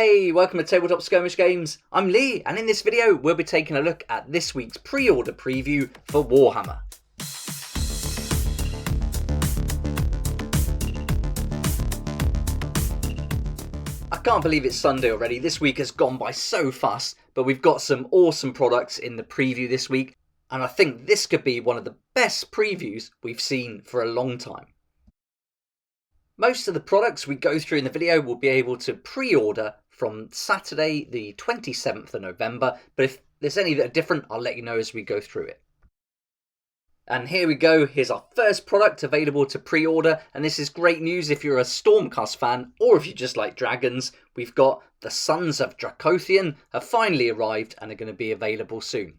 Hey, welcome to Tabletop Skirmish Games. I'm Lee, and in this video we'll be taking a look at this week's pre-order preview for Warhammer. I can't believe it's Sunday already. This week has gone by so fast, but we've got some awesome products in the preview this week, and I think this could be one of the best previews we've seen for a long time. Most of the products we go through in the video will be able to pre-order from Saturday the 27th of November, but if there's any that are different, I'll let you know as we go through it. And here we go, here's our first product available to pre-order, and this is great news if you're a Stormcast fan, or if you just like dragons. We've got the Sons of Dracothian have finally arrived and are going to be available soon.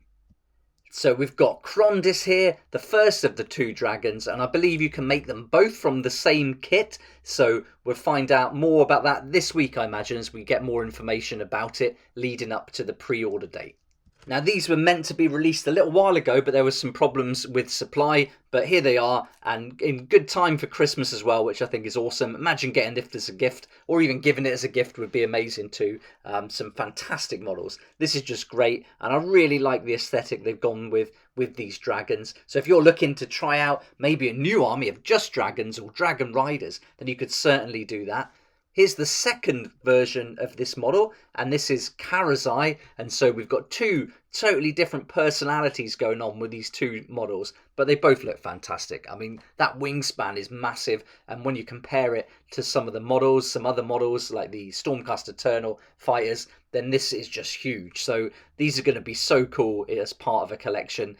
So we've got Crondis here, the first of the two dragons, and I believe you can make them both from the same kit. So we'll find out more about that this week, I imagine, as we get more information about it leading up to the pre-order date. Now these were meant to be released a little while ago, but there was some problems with supply, but here they are, and in good time for Christmas as well, which I think is awesome. Imagine getting it as a gift, or even giving it as a gift would be amazing too. Some fantastic models. This is just great, and I really like the aesthetic they've gone with these dragons. So if you're looking to try out maybe a new army of just dragons or dragon riders, then you could certainly do that. Here's the second version of this model, and this is Karazai, and so we've got two totally different personalities going on with these two models, but they both look fantastic. I mean, that wingspan is massive, and when you compare it to some of the models, some other models like the Stormcast Eternal fighters, then this is just huge. So these are going to be so cool as part of a collection.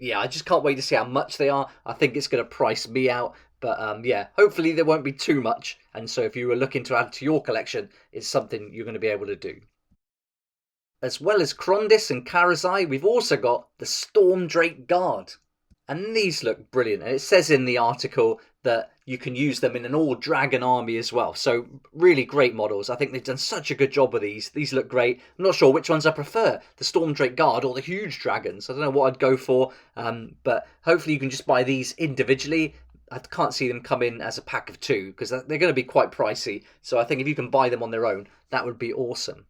Yeah, I just can't wait to see how much they are. I think it's going to price me out. But yeah, hopefully there won't be too much. And so if you were looking to add to your collection, it's something you're going to be able to do. As well as Crondis and Karazai, we've also got the Stormdrake Guard. And these look brilliant. And it says in the article that you can use them in an all-dragon army as well. So really great models. I think they've done such a good job with these. These look great. I'm not sure which ones I prefer, the Stormdrake Guard or the huge dragons. I don't know what I'd go for. But hopefully you can just buy these individually. I can't see them come in as a pack of two because they're going to be quite pricey. So I think if you can buy them on their own, that would be awesome.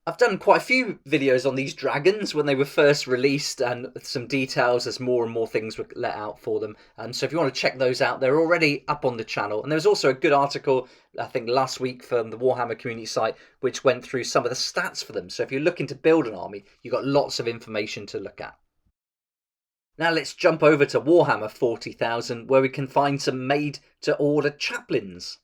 I've done quite a few videos on these dragons when they were first released and some details as more and more things were let out for them. And so if you want to check those out, they're already up on the channel. And there was also a good article, I think last week from the Warhammer community site, which went through some of the stats for them. So if you're looking to build an army, you've got lots of information to look at. Now let's jump over to Warhammer 40,000 where we can find some made-to-order Chaplains.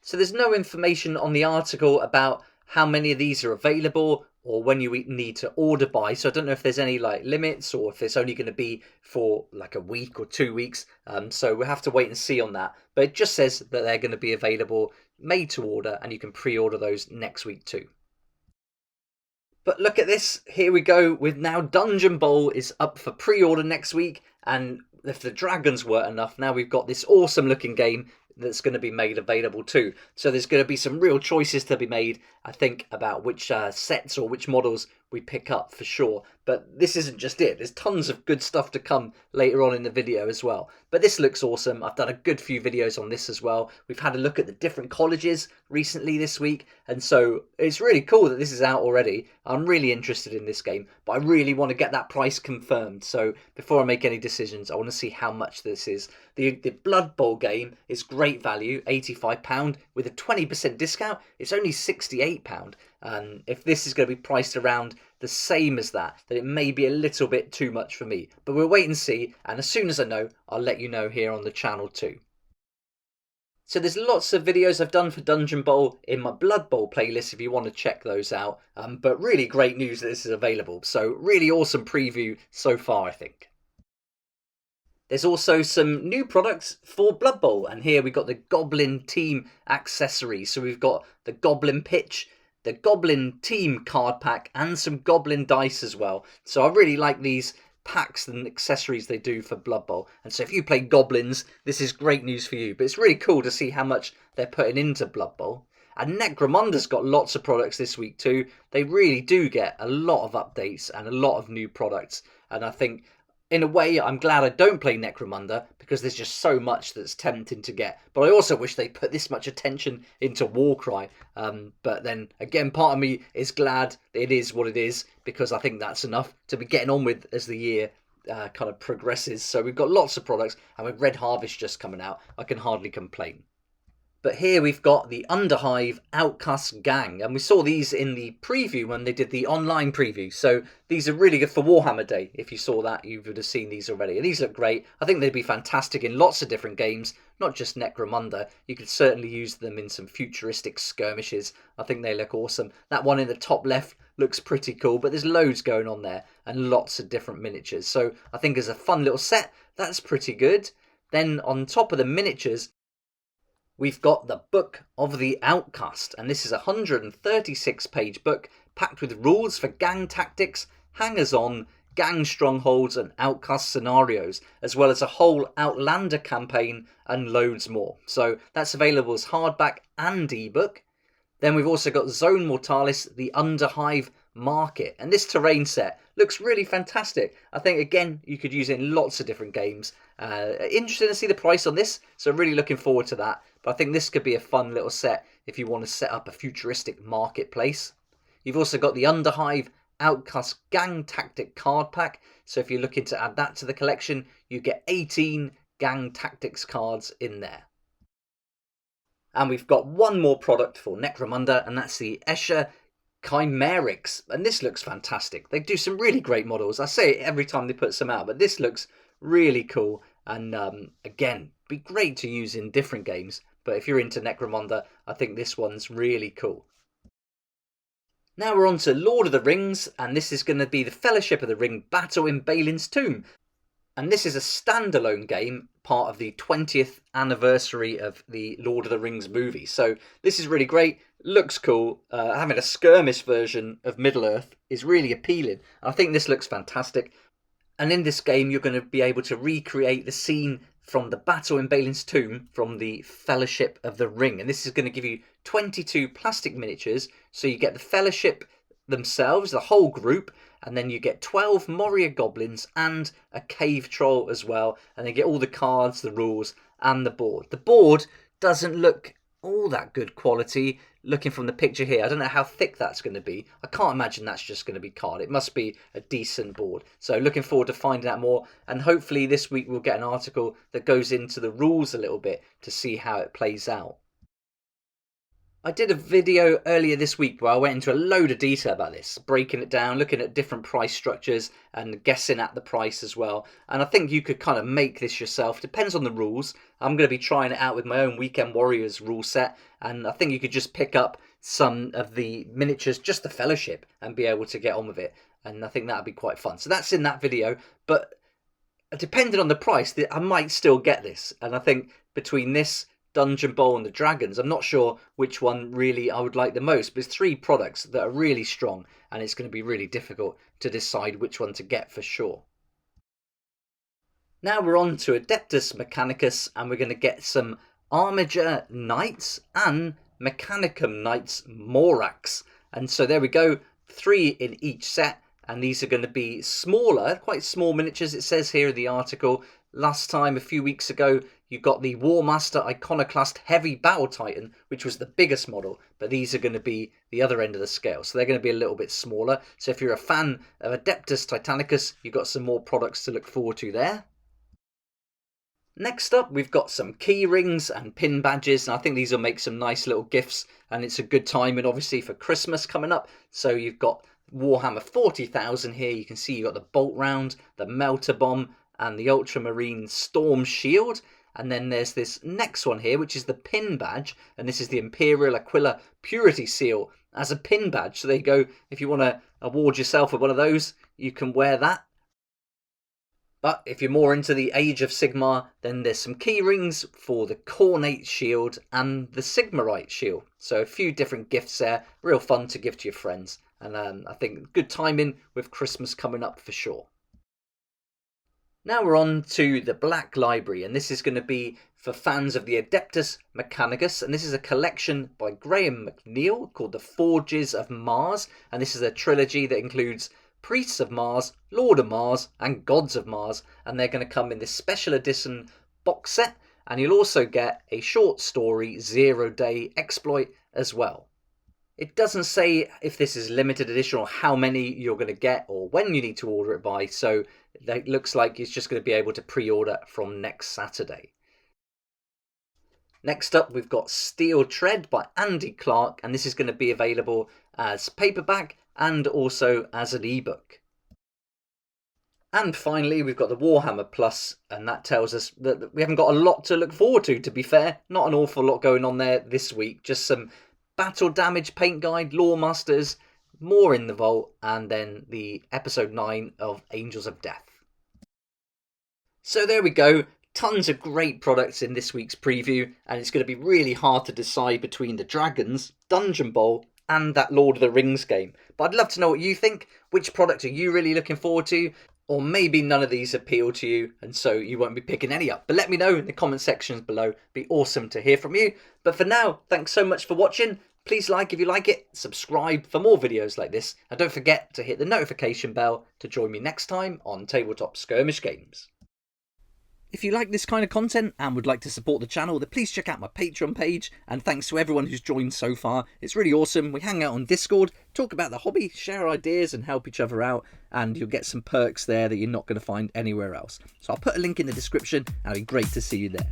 So there's no information on the article about how many of these are available or when you need to order by. So I don't know if there's any like limits or if it's only going to be for like a week or 2 weeks. So we'll have to wait and see on that. But it just says that they're going to be available made-to-order and you can pre-order those next week too. But look at this, here we go with now Dungeon Bowl is up for pre-order next week, and if the dragons weren't enough, now we've got this awesome looking game that's going to be made available too. So there's going to be some real choices to be made, I think, about which sets or which models we pick up for sure. But this isn't just it. There's tons of good stuff to come later on in the video as well. But this looks awesome. I've done a good few videos on this as well. We've had a look at the different colleges recently this week. And so it's really cool that this is out already. I'm really interested in this game, but I really want to get that price confirmed. So before I make any decisions, I want to see how much this is. The Blood Bowl game is great value, £85. With a 20% discount, it's only £68. And if this is going to be priced around the same as that, then it may be a little bit too much for me. But we'll wait and see, and as soon as I know, I'll let you know here on the channel too. So there's lots of videos I've done for Dungeon Bowl in my Blood Bowl playlist if you want to check those out. But really great news that this is available. So really awesome preview so far, I think. There's also some new products for Blood Bowl, and here we've got the Goblin Team accessories. So we've got the Goblin Pitch, the Goblin Team card pack, and some Goblin dice as well. So I really like these packs and accessories they do for Blood Bowl. And so if you play Goblins, this is great news for you. But it's really cool to see how much they're putting into Blood Bowl. And Necromunda's got lots of products this week too. They really do get a lot of updates and a lot of new products. And I think In a way, I'm glad I don't play Necromunda because there's just so much that's tempting to get. But I also wish they put this much attention into Warcry. But then again, part of me is glad it is what it is because I think that's enough to be getting on with as the year kind of progresses. So we've got lots of products, and with Red Harvest just coming out, I can hardly complain. But here we've got the Underhive Outcast Gang, and we saw these in the preview when they did the online preview. So these are really good for Warhammer Day. If you saw that, you would have seen these already. And these look great. I think they'd be fantastic in lots of different games, not just Necromunda. You could certainly use them in some futuristic skirmishes. I think they look awesome. That one in the top left looks pretty cool, but there's loads going on there and lots of different miniatures. So I think as a fun little set, that's pretty good. Then on top of the miniatures, we've got the Book of the Outcast, and this is a 136-page book packed with rules for gang tactics, hangers-on, gang strongholds and outcast scenarios, as well as a whole Outlander campaign and loads more. So that's available as hardback and ebook. Then we've also got Zone Mortalis, the Underhive Market, and this terrain set looks really fantastic. I think, again, you could use it in lots of different games. Interesting to see the price on this, so really looking forward to that. But I think this could be a fun little set if you want to set up a futuristic marketplace. You've also got the Underhive Outcast Gang Tactic card pack, so if you're looking to add that to the collection, you get 18 Gang Tactics cards in there. And we've got one more product for Necromunda, and that's the Escher Chimerics, and this looks fantastic. They do some really great models. I say it every time they put some out, but this looks really cool, and again, be great to use in different games. But if you're into Necromunda, I think this one's really cool. Now we're on to Lord of the Rings, and this is going to be the Fellowship of the Ring Battle in Balin's Tomb. And this is a standalone game, part of the 20th anniversary of the Lord of the Rings movie. So this is really great, looks cool. Having a skirmish version of Middle-earth is really appealing. I think this looks fantastic. And in this game, you're going to be able to recreate the scene from the battle in Balin's Tomb from the Fellowship of the Ring. And this is going to give you 22 plastic miniatures. So you get the Fellowship themselves, the whole group, and then you get 12 Moria goblins and a cave troll as well, and they get all the cards, the rules, and the board. The board doesn't look all that good quality looking from the picture here. I don't know how thick that's going to be. I can't imagine that's just going to be card. It must be a decent board. So looking forward to finding out more, and hopefully this week we'll get an article that goes into the rules a little bit to see how it plays out. I did a video earlier this week where I went into a load of detail about this, breaking it down, looking at different price structures and guessing at the price as well. And I think you could kind of make this yourself. Depends on the rules. I'm going to be trying it out with my own Weekend Warriors rule set. And I think you could just pick up some of the miniatures, just the Fellowship, and be able to get on with it. And I think that would be quite fun. So that's in that video. But depending on the price, I might still get this. And I think between this, Dungeon Bowl and the Dragons, I'm not sure which one really I would like the most, but there's 3 products that are really strong, and it's going to be really difficult to decide which one to get for sure. Now we're on to Adeptus Mechanicus, and we're going to get some Armiger Knights and Mechanicum Knights Morax. And so there we go, 3 in each set, and these are going to be smaller, quite small miniatures, it says here in the article. Last time, a few weeks ago, you got the Warmaster Iconoclast Heavy Battle Titan, which was the biggest model, but these are going to be the other end of the scale, so they're going to be a little bit smaller. So if you're a fan of Adeptus Titanicus, you've got some more products to look forward to there. Next up, we've got some key rings and pin badges, and I think these will make some nice little gifts, and it's a good timing, obviously, for Christmas coming up. So you've got Warhammer 40,000 here. You can see you've got the Bolt Round, the Melter Bomb, and the Ultramarine Storm Shield. And then there's this next one here, which is the pin badge, and this is the Imperial Aquila Purity Seal as a pin badge. So there you go. If you want to award yourself with one of those, you can wear that. But if you're more into the Age of Sigmar, then there's some key rings for the Cornate Shield and the Sigmarite Shield. So a few different gifts there, real fun to give to your friends. And I think good timing with Christmas coming up for sure. Now we're on to the Black Library, and this is going to be for fans of the Adeptus Mechanicus, and this is a collection by Graham McNeil called The Forges of Mars, and this is a trilogy that includes Priests of Mars, Lord of Mars, and Gods of Mars, and they're going to come in this special edition box set, and you'll also get a short story 0-day exploit as well. It doesn't say if this is limited edition or how many you're going to get or when you need to order it by, so it looks like it's just going to be able to pre-order from next Saturday. Next up, we've got Steel Tread by Andy Clark, and this is going to be available as paperback and also as an ebook. And finally, we've got the Warhammer Plus, and that tells us that we haven't got a lot to look forward to be fair. Not an awful lot going on there this week, just some battle damage paint guide, lore masters, more in the vault, and then the episode 9 of Angels of Death. So there we go. Tons of great products in this week's preview, and it's going to be really hard to decide between the Dragons, Dungeon Bowl, and that Lord of the Rings game. But I'd love to know what you think. Which product are you really looking forward to? Or maybe none of these appeal to you, and so you won't be picking any up. But let me know in the comment sections below. It'd be awesome to hear from you. But for now, thanks so much for watching. Please like if you like it, subscribe for more videos like this, and don't forget to hit the notification bell to join me next time on Tabletop Skirmish Games. If you like this kind of content and would like to support the channel, then please check out my Patreon page, and thanks to everyone who's joined so far. It's really awesome. We hang out on Discord, talk about the hobby, share ideas and help each other out, and you'll get some perks there that you're not going to find anywhere else. So I'll put a link in the description, and it'd be great to see you there.